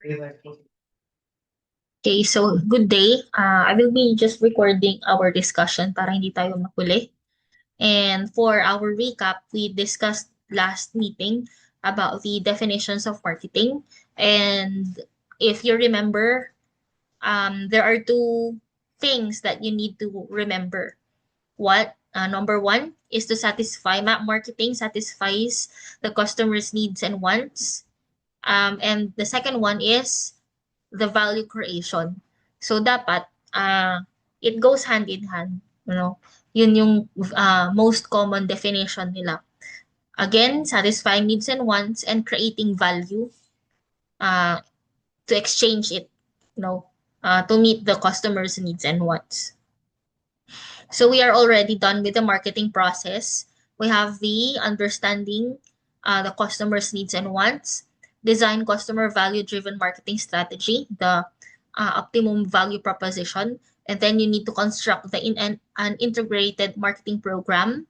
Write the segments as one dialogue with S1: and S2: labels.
S1: Okay, so good day. I will be just recording our discussion para hindi tayo makuli. And for our recap, we discussed last meeting about the definitions of marketing. And if you remember, there are two things that you need to remember. Number one is to satisfy marketing satisfies the customer's needs and wants. And the second one is the value creation. So dapat it goes hand in hand, you know. Yun yung most common definition nila. Again, satisfying needs and wants and creating value uh, to exchange it, you know, to meet the customer's needs and wants. So we are already done with the marketing process. We have the understanding the customer's needs and wants, design customer value-driven marketing strategy, the optimum value proposition, and then you need to construct an integrated marketing program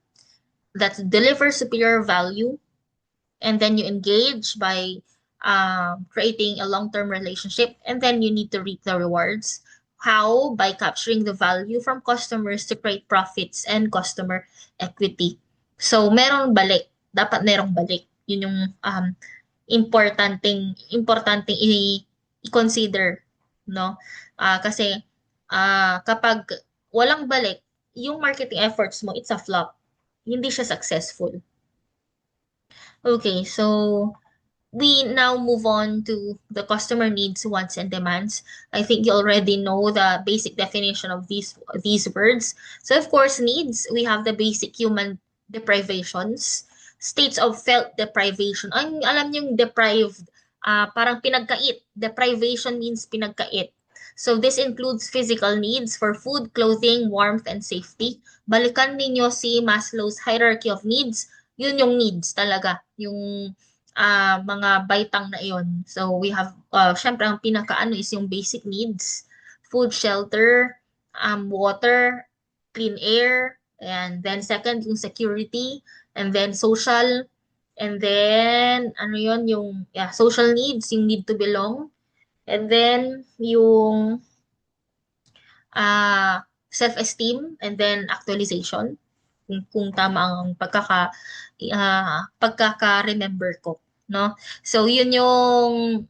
S1: that delivers superior value, and then you engage by creating a long-term relationship, and then you need to reap the rewards. How? By capturing the value from customers to create profits and customer equity. So, merong balik. Dapat merong balik. Yun yung importanteng i-consider, no? Kasi kapag walang balik, yung marketing efforts mo, it's a flop. Hindi siya successful. Okay, so we now move on to the customer needs, wants, and demands. I think you already know the basic definition of these words. So of course, needs, we have the basic human deprivations, states of felt deprivation. Ang alam niyo yung deprived, parang pinagkait. Deprivation means pinagkait. So this includes physical needs for food, clothing, warmth, and safety. Balikan ninyo si Maslow's hierarchy of needs. Yun yung needs talaga. Yung mga baitang na iyon. So we have, syempre ang pinakaano is yung basic needs, food, shelter, water, clean air, and then second yung security, and then social, and then ano yon yung social needs, yung need to belong, and then yung self-esteem, and then actualization, kung tama ang pagkaka-remember ko, no? So yun yung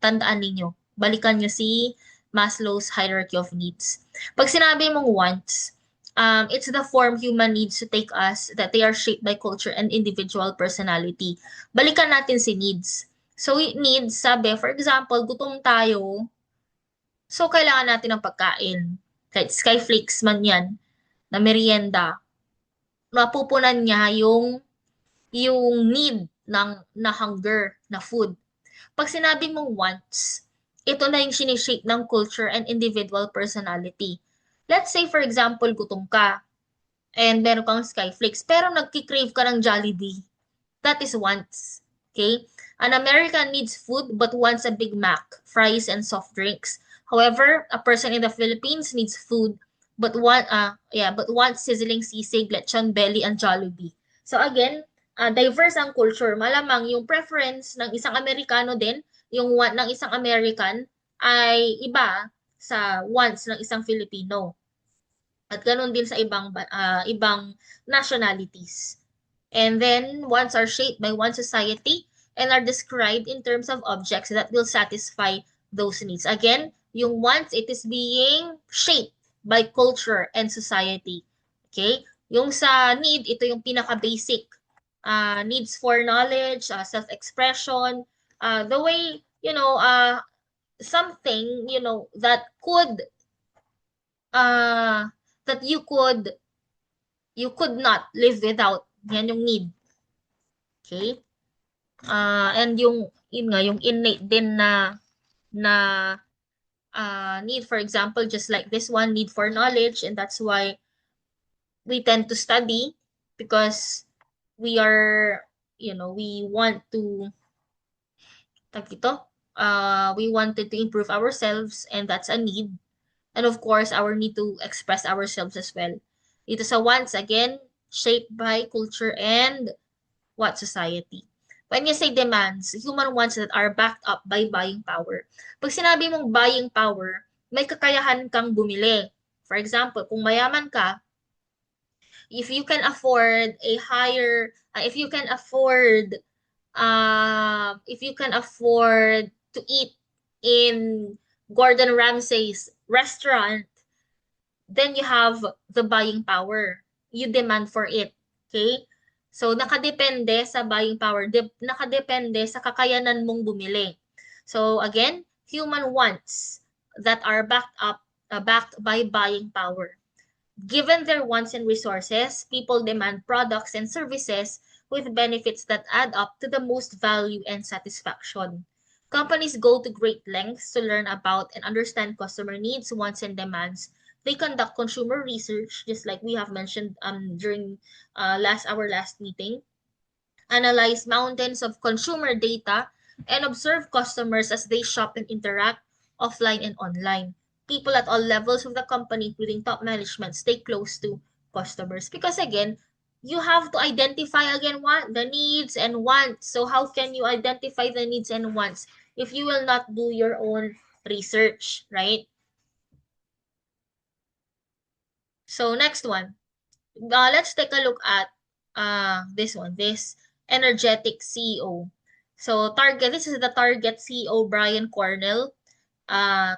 S1: tandaan ninyo. Balikan nyo si Maslow's hierarchy of needs. Pag sinabi mong wants, it's the form human needs to take us that they are shaped by culture and individual personality. Balikan natin si needs. So needs, sabi, for example, gutom tayo, so kailangan natin ng pagkain. Kahit Skyflakes man yan, na merienda, mapupunan niya yung need ng na hunger na food. Pag sinabi mong wants, ito na yung sinishape ng culture and individual personality. Let's say, for example, gutom ka and meron kang Skyflakes, pero nagki-crave ka ng Jollibee. That is wants. Okay? An American needs food but wants a Big Mac, fries, and soft drinks. However, a person in the Philippines needs food but wants sizzling sisig, lechon belly, and Jollibee. So again, diverse ang culture. Malamang yung preference ng isang Amerikano din, yung want ng isang American ay iba sa wants ng isang Filipino. At ganun din sa ibang nationalities. And then wants are shaped by one society and are described in terms of objects that will satisfy those needs. Again, yung wants, it is being shaped by culture and society. Okay? Yung sa need, ito yung pinaka-basic. Needs for knowledge, self-expression, the way, something, that could, uh, that you could not live without. Yan yung need. Okay? And yun nga, yung innate din na need, for example, just like this one, need for knowledge, and that's why we tend to study because we are, we want to, we wanted to improve ourselves, and that's a need. And of course, our need to express ourselves as well. Ito sa wants, again, shaped by culture and what society. When you say demands, human wants that are backed up by buying power. Pag sinabi mong buying power, may kakayahan kang bumili. For example, kung mayaman ka, if you can afford a higher, if you can afford to eat in Gordon Ramsay's restaurant, then you have the buying power. You demand for it. Okay? So, nakadepende sa buying power. Nakadepende sa kakayanan mong bumili. So, again, human wants that are backed by buying power. Given their wants and resources, people demand products and services with benefits that add up to the most value and satisfaction. Companies go to great lengths to learn about and understand customer needs, wants, and demands. They conduct consumer research, just like we have mentioned during our last meeting, analyze mountains of consumer data, and observe customers as they shop and interact offline and online. People at all levels of the company, including top management, stay close to customers. Because again, you have to identify again what the needs and wants. So how can you identify the needs and wants if you will not do your own research, right? So next one. Let's take a look at this energetic CEO. So this is the Target CEO, Brian Cornell.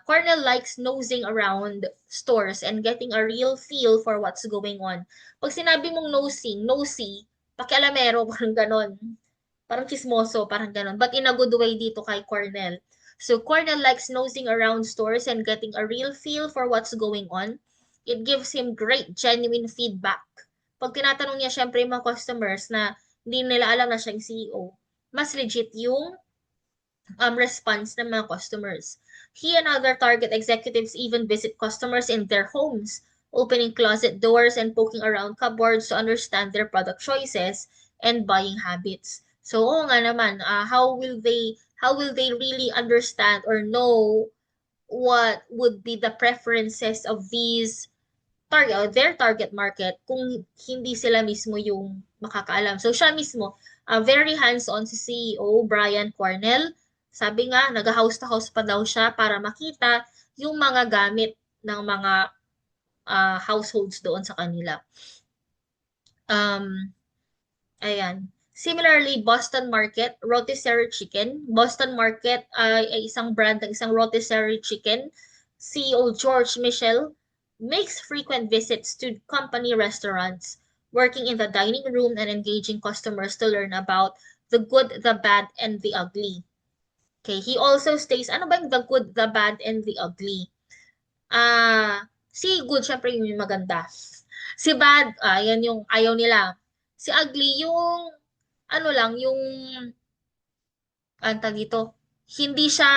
S1: Cornell likes nosing around stores and getting a real feel for what's going on. Pag sinabi mong nosy, pakialamero, parang ganon. Parang chismoso, parang ganon. But in a good way dito kay Cornell. So Cornell likes nosing around stores and getting a real feel for what's going on. It gives him great, genuine feedback. Pag tinatanong niya syempre yung mga customers na hindi nila alam na siyang CEO, mas legit yung response ng mga customers. He and other Target executives even visit customers in their homes, opening closet doors and poking around cupboards to understand their product choices and buying habits. So, oo nga naman, how will they really understand or know what would be the preferences of their target market kung hindi sila mismo yung makakaalam. So siya mismo, very hands-on si CEO Brian Cornell. Sabi nga, nag-house to house pa daw siya para makita yung mga gamit ng mga households doon sa kanila. Ayan. Similarly, Boston Market, rotisserie chicken. Boston Market ay isang brand ng isang rotisserie chicken. CEO George Michel makes frequent visits to company restaurants, working in the dining room and engaging customers to learn about the good, the bad, and the ugly. Okay, he also states, ano ba yung the good, the bad, and the ugly? Si good, syempre yung maganda. Si bad, yan yung ayaw nila. Si ugly, yung ano lang, yung dito, hindi siya,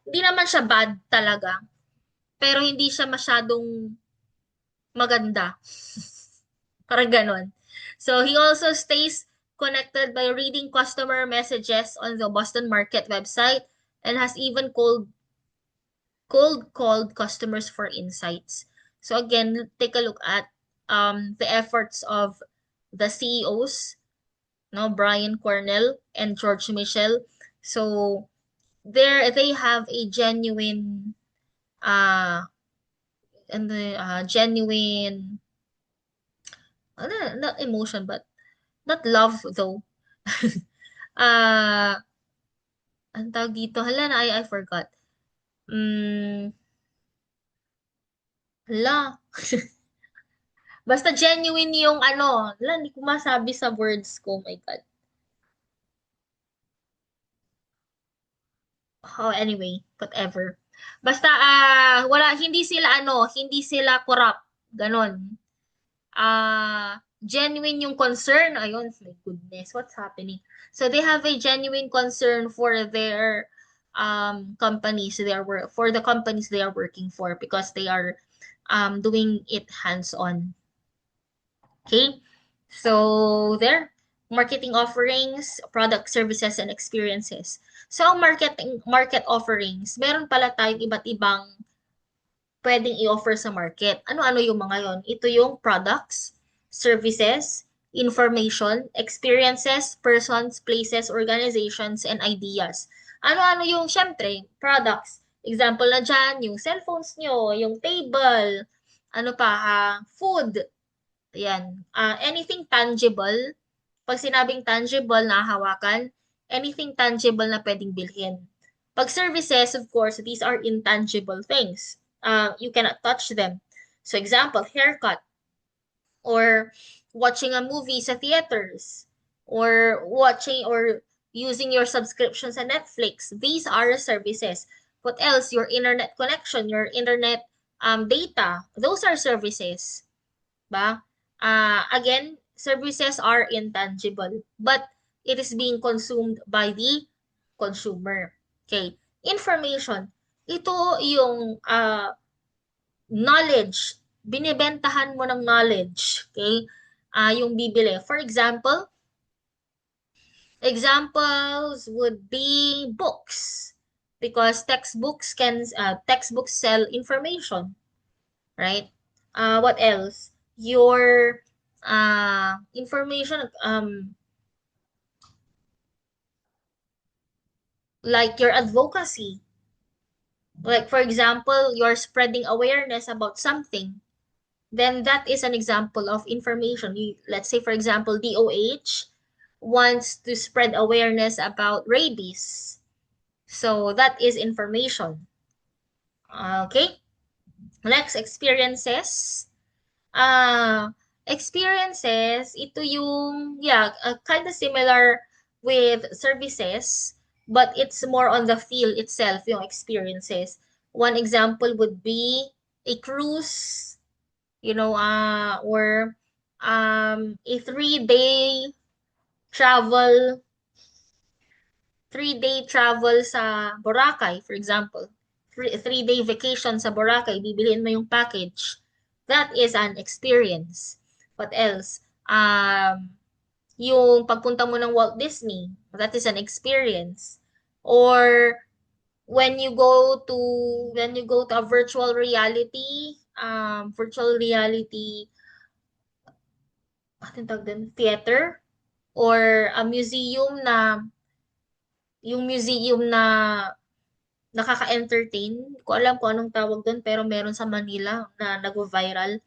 S1: hindi naman siya bad talaga, pero hindi siya masyadong maganda. Parang ganon. So, he also stays connected by reading customer messages on the Boston Market website and has even cold called customers for insights. So again, take a look at the efforts of the CEOs, no, Brian Cornell and George Michel. So there they have a genuine genuine not emotion but not love though. uh ang tawag dito, hala na I forgot. Hala. Basta genuine yung ano, hala, hindi ko masabi sa words ko, oh my God. Oh, anyway, whatever. Basta hindi sila corrupt. Ganon. Genuine yung concern. Ayun, my goodness, what's happening? So they have a genuine concern for their companies for the companies they are working for because they are doing it hands-on. Okay? So there, marketing offerings, product services and experiences. So market offerings, meron pala tayong iba't ibang pwedeng i-offer sa market. Ano-ano yung mga yon? Ito yung products, services, information, experiences, persons, places, organizations, and ideas. Ano-ano yung, syempre, products. Example na dyan, yung cellphones nyo, yung table, ano pa, food, yan. Anything tangible, pag sinabing tangible na hawakan, anything tangible na pwedeng bilhin. Pag services, of course, these are intangible things. You cannot touch them. So example, haircut, or watching a movie sa theaters, or watching or using your subscription sa Netflix. These are services. What else? Your internet connection, your internet data. Those are services. Ba? Again, services are intangible, but it is being consumed by the consumer. Okay. Information. Ito yung knowledge. Binibentahan mo ng knowledge. Okay? Yung bibili. For example, examples would be books. Because textbooks sell information, right? What else? Your information, like your advocacy. Like for example, you're spreading awareness about something, then that is an example of information. Let's say, for example, DOH wants to spread awareness about rabies. So that is information. Okay. Next, experiences. Uh, Experiences, ito yung, yeah, kind of similar with services, but it's more on the feel itself, yung experiences. One example would be a cruise, or a travel, 3-day travel sa Boracay, for example. 3-day vacation sa Boracay, bibiliin mo yung package. That is an experience. What else? Yung pagpunta mo ng Walt Disney, that is an experience. Or when you go to a virtual reality, ano tawag din, theater, or a museum na nakaka-entertain. Hindi ko alam kung anong tawag doon, pero meron sa Manila na nag-viral.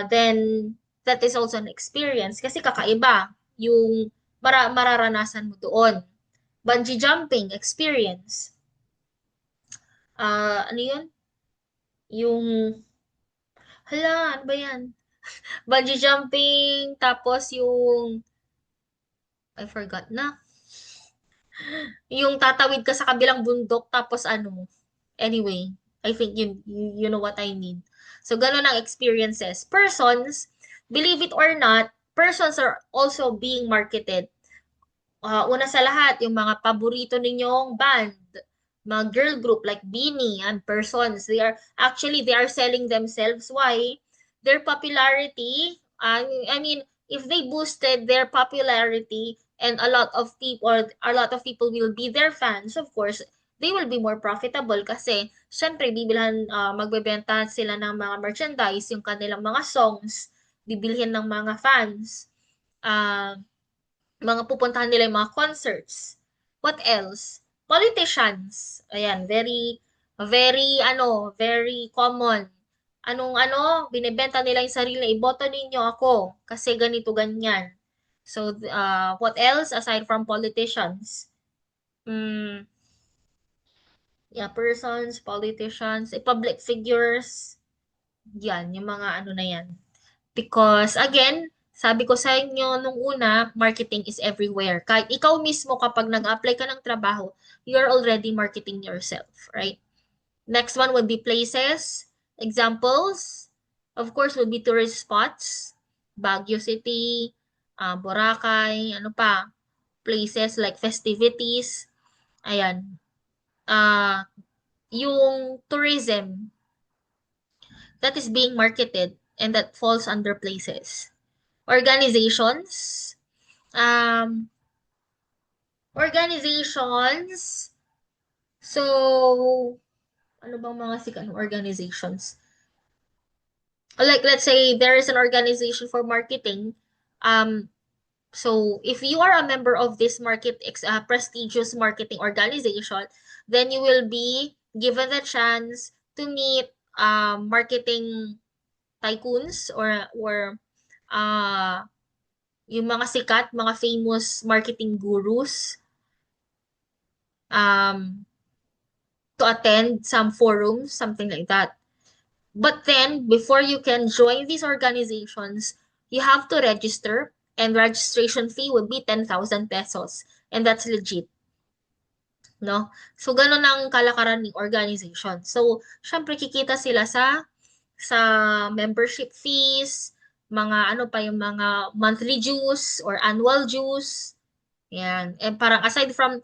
S1: Then that is also an experience kasi kakaiba yung mararanasan mo doon. Bungee jumping experience. Ano yun? Yung, hala, ano ba yan? Bungee jumping, tapos I forgot na. Yung tatawid ka sa kabilang bundok, tapos ano, anyway, I think you know what I mean. So, ganun ang experiences. Persons, believe it or not, persons are also being marketed. Una sa lahat, yung mga paborito ninyong band, mga girl group like Beanie and persons, they are selling themselves. Why? Their popularity, I mean, if they boosted their popularity and a lot of people will be their fans, of course, they will be more profitable kasi syempre magbebenta sila ng mga merchandise, yung kanilang mga songs, bibilhin ng mga fans. Mga pupuntahan nila yung mga concerts. What else? Politicians. Ayan, very, very, very common. Binibenta nila yung sarili na iboto ninyo ako kasi ganito, ganyan. So, what else aside from politicians? Mm, yeah, persons, politicians, public figures. Yan, yung mga na yan. Because again, sabi ko sa inyo nung una, marketing is everywhere. Kahit ikaw mismo kapag nag-apply ka ng trabaho, you're already marketing yourself, right? Next one would be places. Examples, of course, would be tourist spots. Baguio City, Boracay, ano pa, places like festivities. Ayan. Yung tourism that is being marketed and that falls under places. Organizations. Um, Organizations. So, ano bang mga sikat ng organizations? Like, let's say there is an organization for marketing. So if you are a member of this prestigious marketing organization, then you will be given the chance to meet marketing tycoons or uh, yung mga sikat, mga famous marketing gurus um, to attend some forums, something like that. But then, before you can join these organizations, you have to register, and registration fee would be 10,000 pesos. And that's legit, no? So, ganun ang kalakaran ng organization. So, syempre, kikita sila sa membership fees, mga ano pa yung mga monthly dues or annual dues. Yan. And parang aside from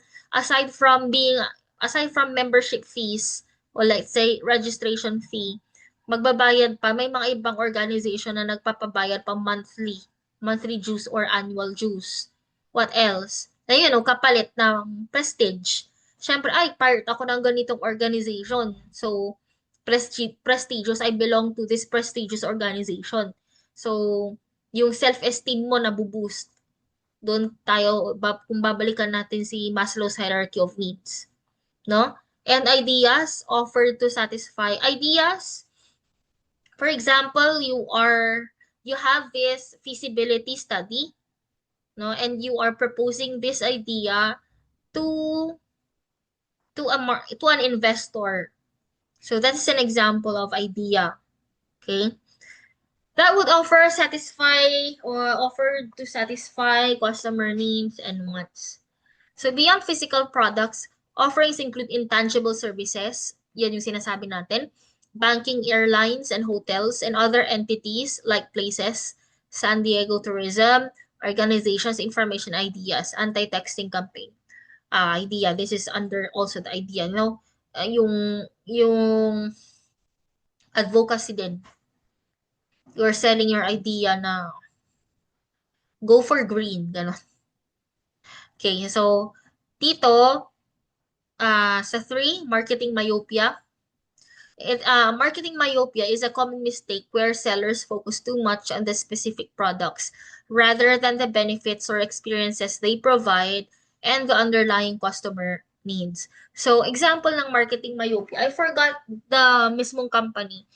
S1: being aside from membership fees or let's say registration fee, magbabayad pa may mga ibang organization na nagpapabayad pa monthly dues or annual dues. What else? Na yun, kapalit ng prestige. Siyempre, ay, part ako ng ganitong organization. So, prestigious, I belong to this prestigious organization. So, yung self-esteem mo nabuboost. Doon tayo, kung babalikan natin si Maslow's hierarchy of needs. No? And ideas offered to satisfy. Ideas, for example, you have this feasibility study, no? And you are proposing this idea to to an investor. So that's an example of idea. Okay? That would offer to satisfy customer needs and wants. So beyond physical products, offerings include intangible services, yan yung sinasabi natin, banking, airlines, and hotels, and other entities like places, San Diego Tourism, organizations, information ideas, anti-texting campaign. Idea, this is under also the idea, no? Yung advocacy din. You're selling your idea na go for green, gano'n. Okay, so dito, sa 3, marketing myopia. Marketing myopia is a common mistake where sellers focus too much on the specific products rather than the benefits or experiences they provide and the underlying customer needs. So, example ng marketing myopia, I forgot the mismong company,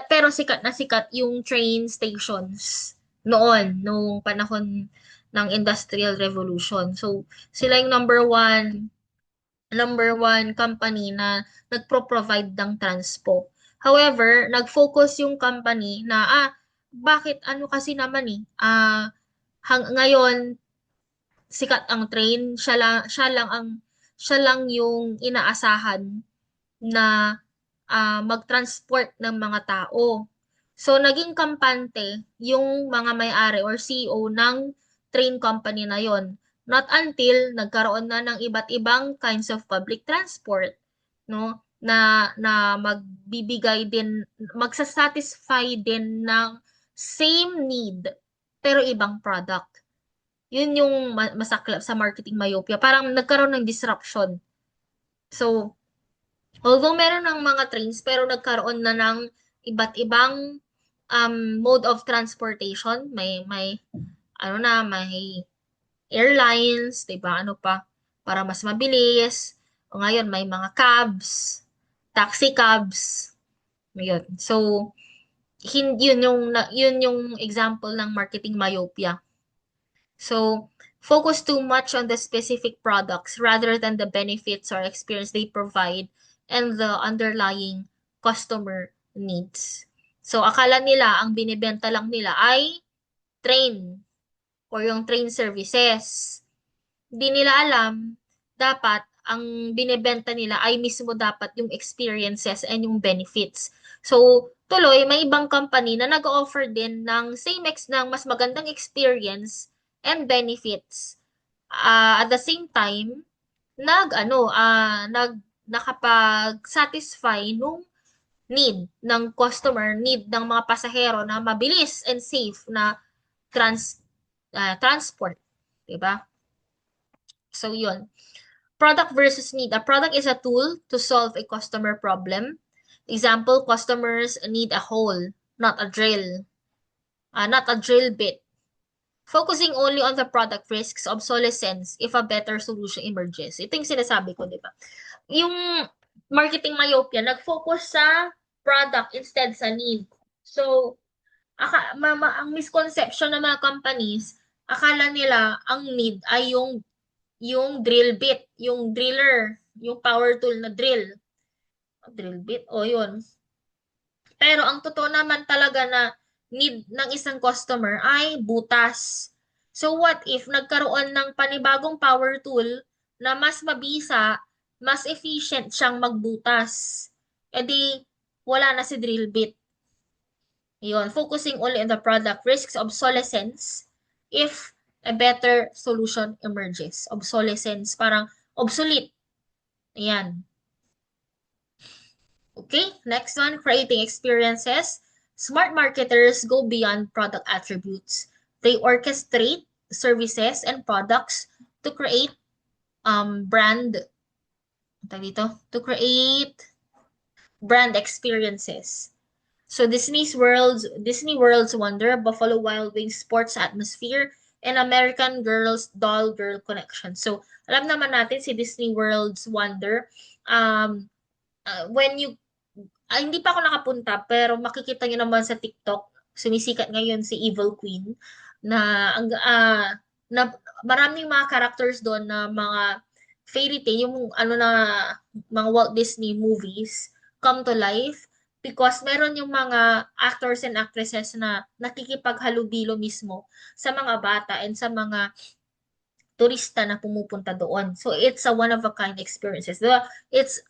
S1: pero sikat na sikat yung train stations noon, nung panahon ng Industrial Revolution. So, sila yung number one company na nagpro-provide ng transpo. However, nag-focus yung company na, bakit ano kasi naman ngayon sikat ang train, siya lang yung inaasahan na mag-transport ng mga tao. So, naging kampante yung mga may-ari or CEO ng train company na yon. Not until nagkaroon na ng iba't ibang kinds of public transport, no? Na magsasatisfy din ng same need pero ibang product. Yun yung masaklap sa marketing myopia. Parang nagkaroon ng disruption. So, although meron ng mga trains, pero nagkaroon na ng iba't ibang mode of transportation. May airlines, 'di ba? Ano pa? Para mas mabilis. O ngayon may mga cabs, taxi cabs. Ngayon. So, yun yung example ng marketing myopia. So, focus too much on the specific products rather than the benefits or experience they provide and the underlying customer needs. So, akala nila ang binibenta lang nila ay train or yung train services. Hindi nila alam, dapat ang binibenta nila ay mismo dapat yung experiences and yung benefits. So, tuloy, may ibang company na nag-offer din ng ng mas magandang experience and benefits. At the same time, nakapag-satisfy nung need ng customer, need ng mga pasahero na mabilis and safe na transport. Diba? So, yun. Product versus need. A product is a tool to solve a customer problem. Example, customers need a hole, not a drill. Not a drill bit. Focusing only on the product risks, obsolescence, if a better solution emerges. Ito yung sinasabi ko, di ba? Yung marketing myopia, nag-focus sa product instead sa need. So, ang misconception ng mga companies, akala nila ang need ay yung drill bit, yung driller, yung power tool na drill. Drill bit, o yun. Pero ang totoo naman talaga na need ng isang customer ay butas. So what if nagkaroon ng panibagong power tool na mas mabisa, mas efficient siyang magbutas? E di, wala na si drill bit. Yun, focusing only on the product risks obsolescence if a better solution emerges. Obsolescence, parang obsolete. Ayan. Okay, next one, creating experiences. Smart marketers go beyond product attributes. They orchestrate services and products to create brand to create brand experiences. So Disney World's Wonder, Buffalo Wild Wings sports atmosphere, and American Girls Doll Girl connection. So alam naman natin si Disney World's Wonder, um, when you hindi pa ako nakapunta, pero makikita niyo naman sa TikTok, sumisikat ngayon si Evil Queen na na maraming mga characters doon na mga fairy tale, yung ano na mga Walt Disney movies come to life because meron yung mga actors and actresses na nakikipaghalubilo mismo sa mga bata and sa mga turista na pumupunta doon. So it's a one of a kind experiences. It's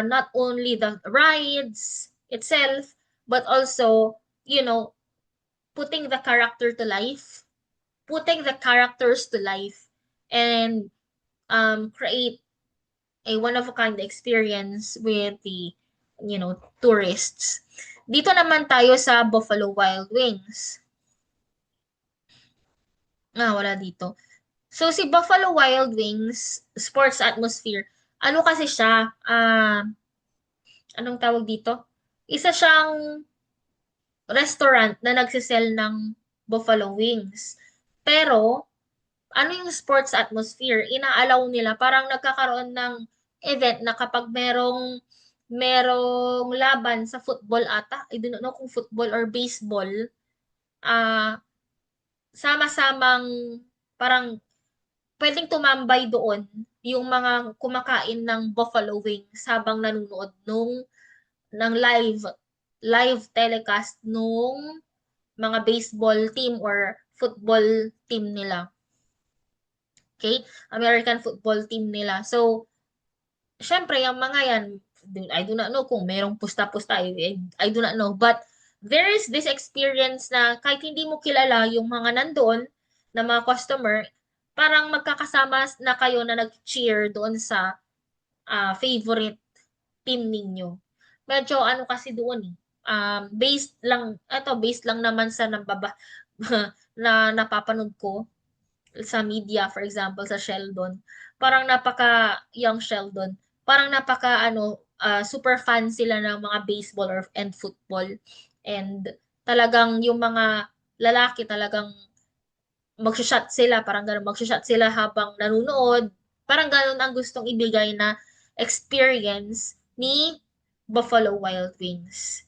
S1: not only the rides itself, but also, putting the character to life, putting the characters to life, and create a one of a kind experience with the, tourists. Dito naman tayo sa Buffalo Wild Wings. Wala dito. So, si Buffalo Wild Wings, sports atmosphere, ano kasi siya, anong tawag dito? Isa siyang restaurant na nagsisell ng Buffalo Wings. Pero, ano yung sports atmosphere? Inaalaw nila, parang nagkakaroon ng event na kapag merong laban sa football ata, I don't know kung football or baseball, sama-samang parang pwedeng tumambay doon yung mga kumakain ng buffalo wings habang nanonood ng live telecast nung mga baseball team or football team nila. Okay? American football team nila. So, syempre, yung mga yan, I do not know kung merong pusta-pusta. I do not know. But, there is this experience na kahit hindi mo kilala yung mga nandoon na mga customer, parang magkakasama na kayo na nag-cheer doon sa favorite team ninyo. Medyo ano kasi doon based lang naman sa na napapanood ko sa media, for example, sa Sheldon. Parang young Sheldon. Parang super fan sila ng mga baseball and football. And talagang yung mga lalaki talagang magsha-shot sila, parang gano'n, magsha-shot sila habang nanonood. Parang gano'n ang gustong ibigay na experience ni Buffalo Wild Wings.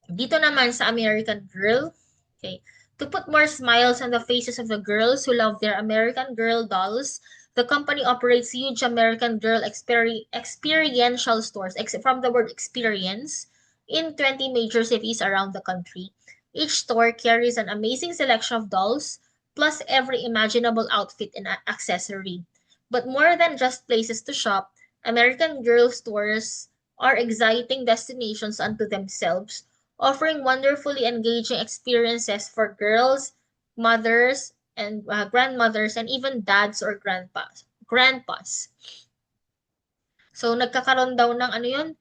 S1: Dito naman sa American Girl, okay, to put more smiles on the faces of the girls who love their American Girl dolls, the company operates huge American Girl experiential stores, from the word experience, in 20 major cities around the country. Each store carries an amazing selection of dolls, plus every imaginable outfit and accessory. But more than just places to shop, American Girl stores are exciting destinations unto themselves, offering wonderfully engaging experiences for girls, mothers, and grandmothers, and even dads or grandpas. So, nagkakaroon daw ng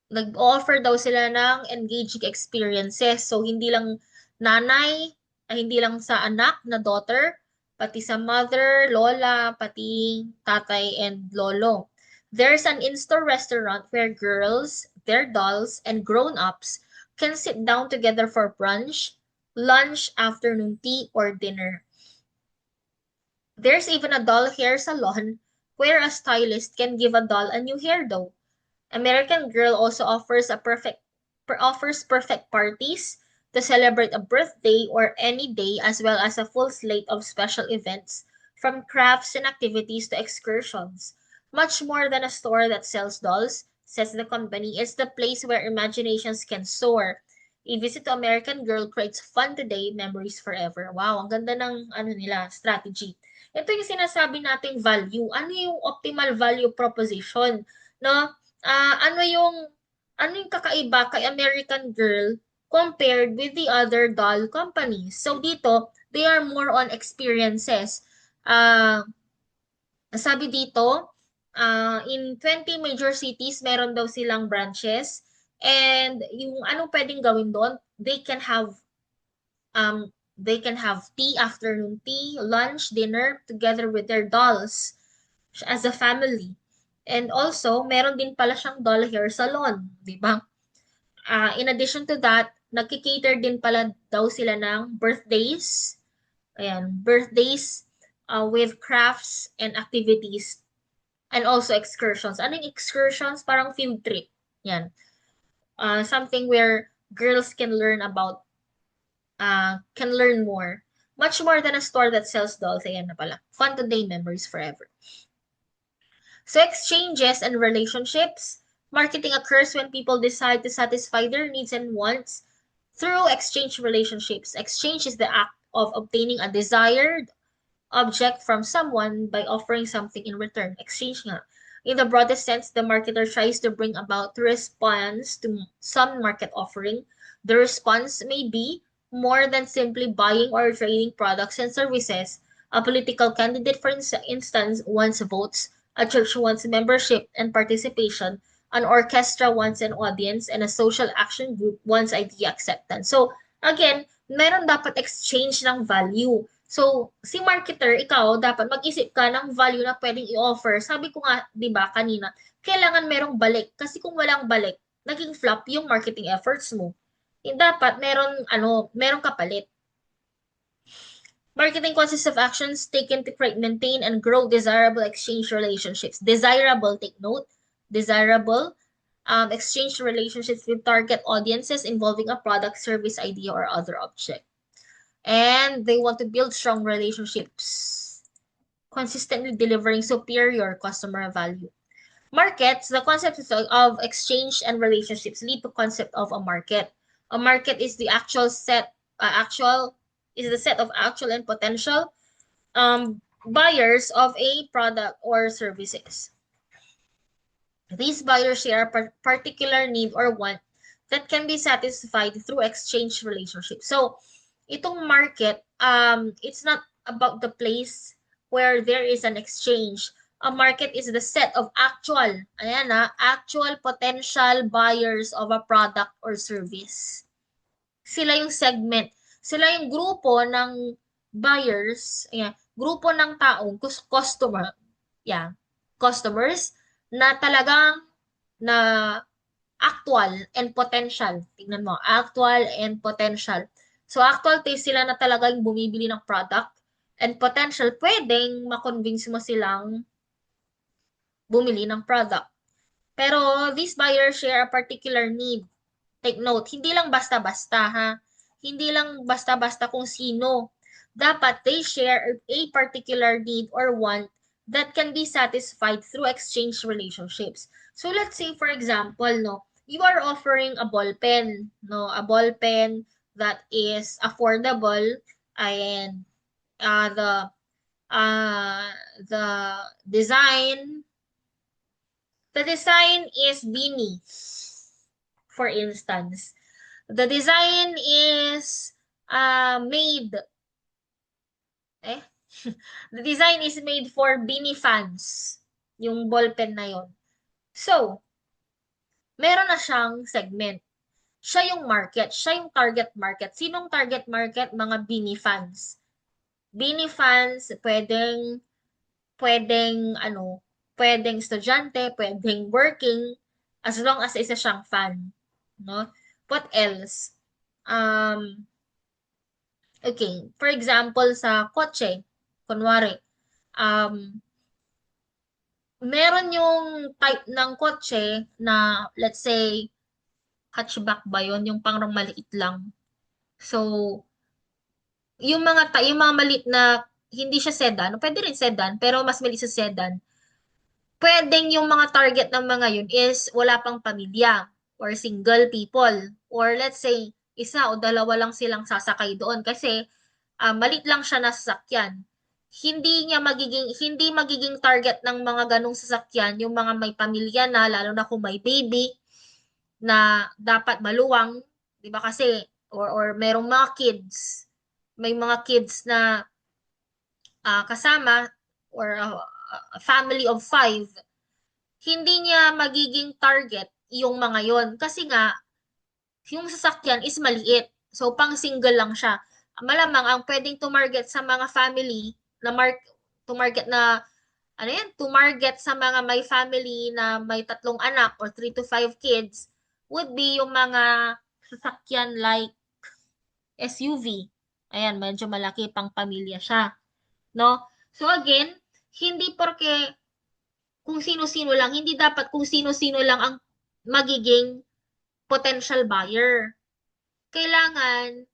S1: nag-offer daw sila ng engaging experiences. So, hindi lang nanay, hindi lang sa anak na daughter, pati sa mother, lola, pati tatay and lolo. There's an in-store restaurant where girls, their dolls, and grown-ups can sit down together for brunch, lunch, afternoon tea, or dinner. There's even a doll hair salon where a stylist can give a doll a new hair though. American Girl also offers perfect parties to celebrate a birthday or any day, as well as a full slate of special events, from crafts and activities to excursions. Much more than a store that sells dolls, says the company, it's the place where imaginations can soar. A visit to American Girl creates fun today, memories forever. Wow, ang ganda ng strategy. Ito yung sinasabi nating value. Ano yung optimal value proposition, no? Ano yung kakaiba kay American Girl compared with the other doll companies? So dito, they are more on experiences. Ah, sabi dito, in 20 major cities, meron daw silang branches. And yung anong pwedeng gawin doon, um, they can have tea, afternoon tea, lunch, dinner together with their dolls as a family. And also, meron din pala siyang doll hair salon, di ba? In addition to that, nagki-cater din pala daw sila ng birthdays. Ayan, birthdays with crafts and activities and also excursions. Anong excursions? Parang field trip. Yan. Something where girls can learn more. Much more than a store that sells dolls. Ayan na pala. Fun today, memories forever. So exchanges and relationships. Marketing occurs when people decide to satisfy their needs and wants through exchange relationships. Exchange is the act of obtaining a desired object from someone by offering something in return. Exchange nga. In the broadest sense, the marketer tries to bring about the response to some market offering. The response may be more than simply buying or trading products and services. A political candidate, for instance, wants votes. A church wants membership and participation. An orchestra wants an audience. And a social action group wants idea acceptance. So, again, meron dapat exchange ng value. So, si marketer, ikaw, dapat mag-isip ka ng value na pwedeng i-offer. Sabi ko nga, di ba, kanina, kailangan merong balik. Kasi kung walang balik, naging flop yung marketing efforts mo. Dapat merong kapalit. Marketing consists of actions taken to create, maintain, and grow desirable exchange relationships. Desirable, take note, desirable exchange relationships with target audiences involving a product, service, idea, or other object. And they want to build strong relationships, consistently delivering superior customer value. Markets, the concept of exchange and relationships lead to concept of a market. A market is the set of actual and potential buyers of a product or services. These buyers share a particular need or want that can be satisfied through exchange relationships. So, itong market, it's not about the place where there is an exchange. A market is the set of actual potential buyers of a product or service. Sila yung segment. Sila yung grupo ng buyers, grupo ng taong customers na talagang na actual and potential. Tingnan mo, actual and potential. So, actual taste sila na talagang bumibili ng product, and potential, pwedeng makonvince mo silang bumili ng product. Pero, these buyers share a particular need. Take note, hindi lang basta-basta ha. Hindi lang basta-basta kung sino. Dapat they share a particular need or want that can be satisfied through exchange relationships. So let's say for example, no, you are offering a ball pen, no, a ball pen that is affordable, and uh, the the design the design is beanie, for instance. The design is made eh the design is made for beanie fans, yung ball pen na yon. So, meron na siyang segment. Siya yung market, siya yung target market. Sinong target market? Mga beanie fans. Beanie fans, pwedeng estudyante, pwedeng working, as long as isa siyang fan, no? What else? Um, Okay, for example, sa kotse, kunwari, um, meron yung type ng kotse na, let's say, hatchback ba yun? Yung pang maliit lang. So, yung mga maliit na, hindi siya sedan, pwede rin sedan, pero mas maliit sa sedan, pwedeng yung mga target ng mga yun is wala pang pamilya or single people. Or let's say, isa o dalawa lang silang sasakay doon kasi malit lang siya na sasakyan. Hindi magiging target ng mga ganong sasakyan yung mga may pamilya na, lalo na kung may baby na dapat maluwang, 'di ba kasi, or merong mga kids, may mga kids na kasama, or a family of five, hindi niya magiging target yung mga yon kasi nga yung sasakyan is maliit. So pang single lang siya. Malamang ang pwedeng tumarget sa mga family na tumarget na ano yan, tumarget sa mga may family na may 3 anak or 3 to 5 kids would be yung mga sasakyan like SUV. Ayan, medyo malaki pang pamilya siya, no? So again, hindi porke kung sino-sino lang, hindi dapat kung sino-sino lang ang magiging potential buyer. Kailangan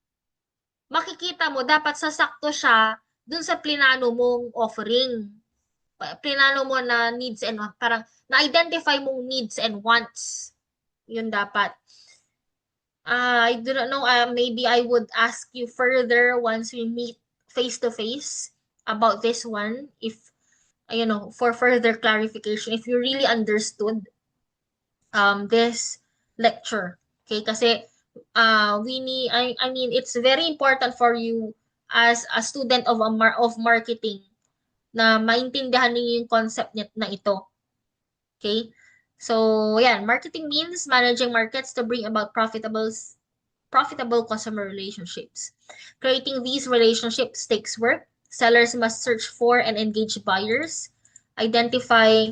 S1: makikita mo, dapat sasakto siya dun sa plinano mong offering. Plinano mo na needs and parang na-identify mong needs and wants. Yun dapat. I do not know, maybe I would ask you further once we meet face to face about this one, if for further clarification, if you really understood this lecture. Okay, kasi I mean it's very important for you as a student of of marketing na maintindihan niyo yung concept na ito. Okay? So, yan, marketing means managing markets to bring about profitable customer relationships. Creating these relationships takes work. Sellers must search for and engage buyers, identify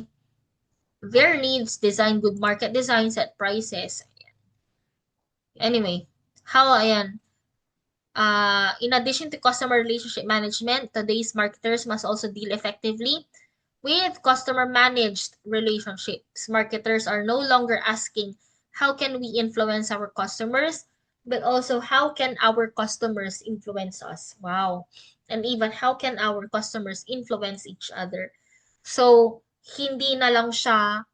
S1: their needs, design good market designs, set prices. Anyway, ayan. In addition to customer relationship management, today's marketers must also deal effectively with customer managed relationships. Marketers are no longer asking, how can we influence our customers, but also how can our customers influence us? Wow. And even how can our customers influence each other? So, hindi na lang siya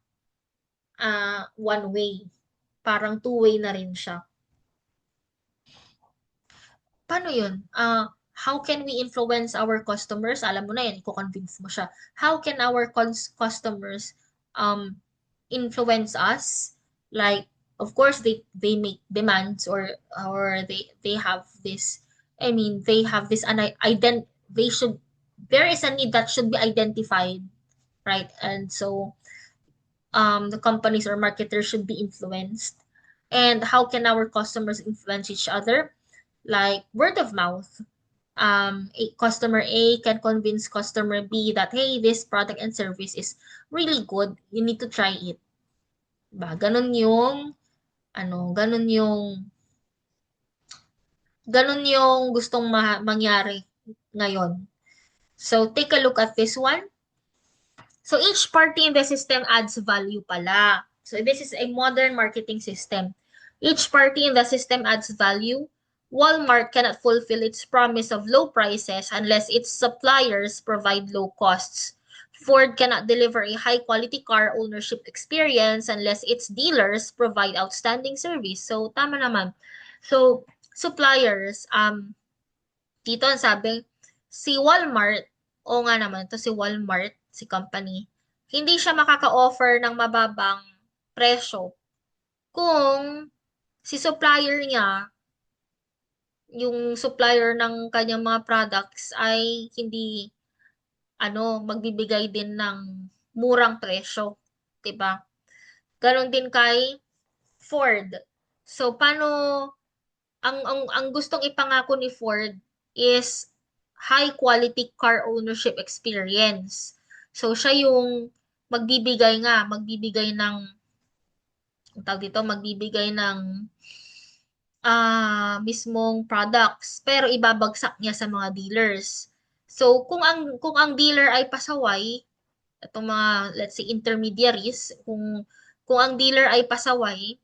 S1: one way. Parang two-way na rin siya. Paano yun? How can we influence our customers? Alam mo na yan, i-convince mo siya. How can our customers um, influence us? Like, of course, they make demands, or they have this, I mean, they have this, they should, there is a need that should be identified, right? And so, the companies or marketers should be influenced. And how can our customers influence each other? Like word of mouth. Customer A can convince customer B that, hey, this product and service is really good. You need to try it. Ba, ganun yung, gustong mangyari ngayon. So, take a look at this one. So, each party in the system adds value pala. So, this is a modern marketing system. Each party in the system adds value. Walmart cannot fulfill its promise of low prices unless its suppliers provide low costs. Ford cannot deliver a high-quality car ownership experience unless its dealers provide outstanding service. So, tama naman. So, suppliers, dito ang sabi, si Walmart, o nga naman, to si Walmart, si company, hindi siya makaka-offer ng mababang presyo kung si supplier niya, yung supplier ng kanyang mga products ay hindi magbibigay din ng murang presyo, 'di ba? Ganon din kay Ford. So paano ang gustong ipangako ni Ford is high quality car ownership experience. So siya yung magbibigay ng ang tawag dito, magbibigay ng mismong products pero ibabagsak niya sa mga dealers. So kung ang dealer ay pasaway, itong mga let's say intermediaries, kung ang dealer ay pasaway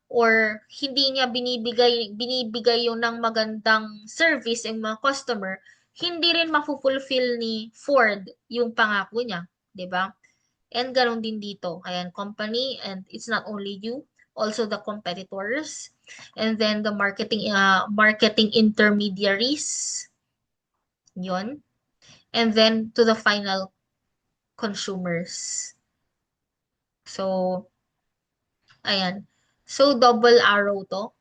S1: or hindi niya binibigay yung ng magandang service yung mga customer, hindi rin mafulfill ni Ford yung pangako niya, 'di ba? And ganoon din dito. Ayan, company, and it's not only you, also the competitors, and then the marketing intermediaries, yon, and then to the final consumers. So, ayan. So, double arrow to.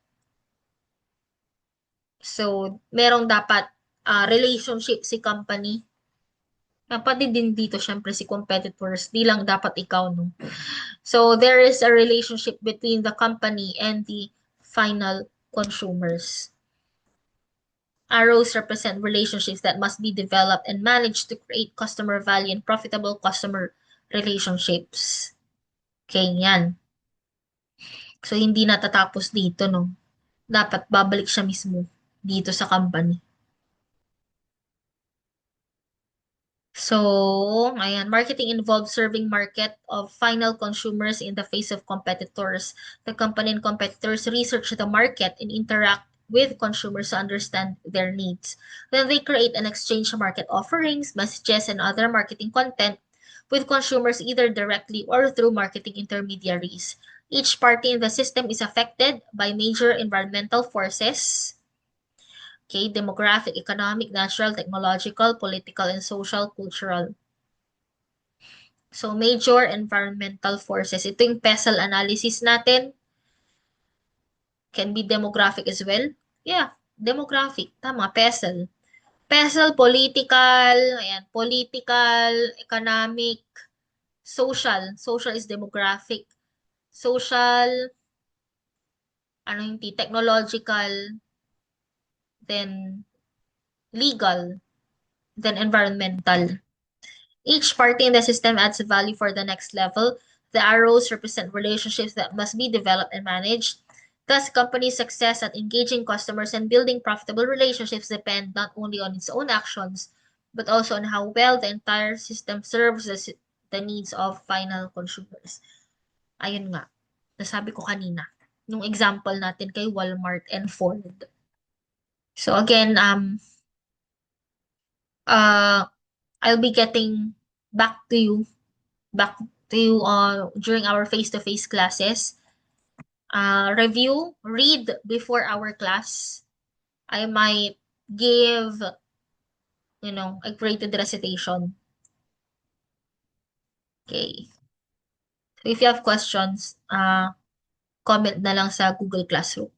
S1: So, merong dapat relationship si company. Dapat din dito, syempre, si competitors. Di lang dapat ikaw, no? So, there is a relationship between the company and the final consumers. Arrows represent relationships that must be developed and managed to create customer value and profitable customer relationships. Okay, yan. So, hindi natatapos dito, no? Dapat babalik siya mismo dito sa company. So, ayan, marketing involves serving market of final consumers in the face of competitors. The company and competitors research the market and interact with consumers to understand their needs. Then they create and exchange market offerings, messages, and other marketing content with consumers either directly or through marketing intermediaries. Each party in the system is affected by major environmental forces. Okay, demographic, economic, natural, technological, political, and social, cultural. So, major environmental forces. Ito yung PESEL analysis natin. Can be demographic as well. Yeah, demographic. Tama, PESEL. PESEL, political, ayan, political, economic, social. Social is demographic. Social, ano yung T, technological, then legal, then environmental. Each party in the system adds value for the next level. The arrows represent relationships that must be developed and managed. Thus, company's success at engaging customers and building profitable relationships depend not only on its own actions, but also on how well the entire system serves the needs of final consumers. Ayun nga, nasabi ko kanina, yung example natin kay Walmart and Ford. So again, uh, I'll be getting back to you back to you during our face-to-face classes. Review, read before our class. I might give, a graded recitation. Okay. So if you have questions, comment na lang sa Google Classroom.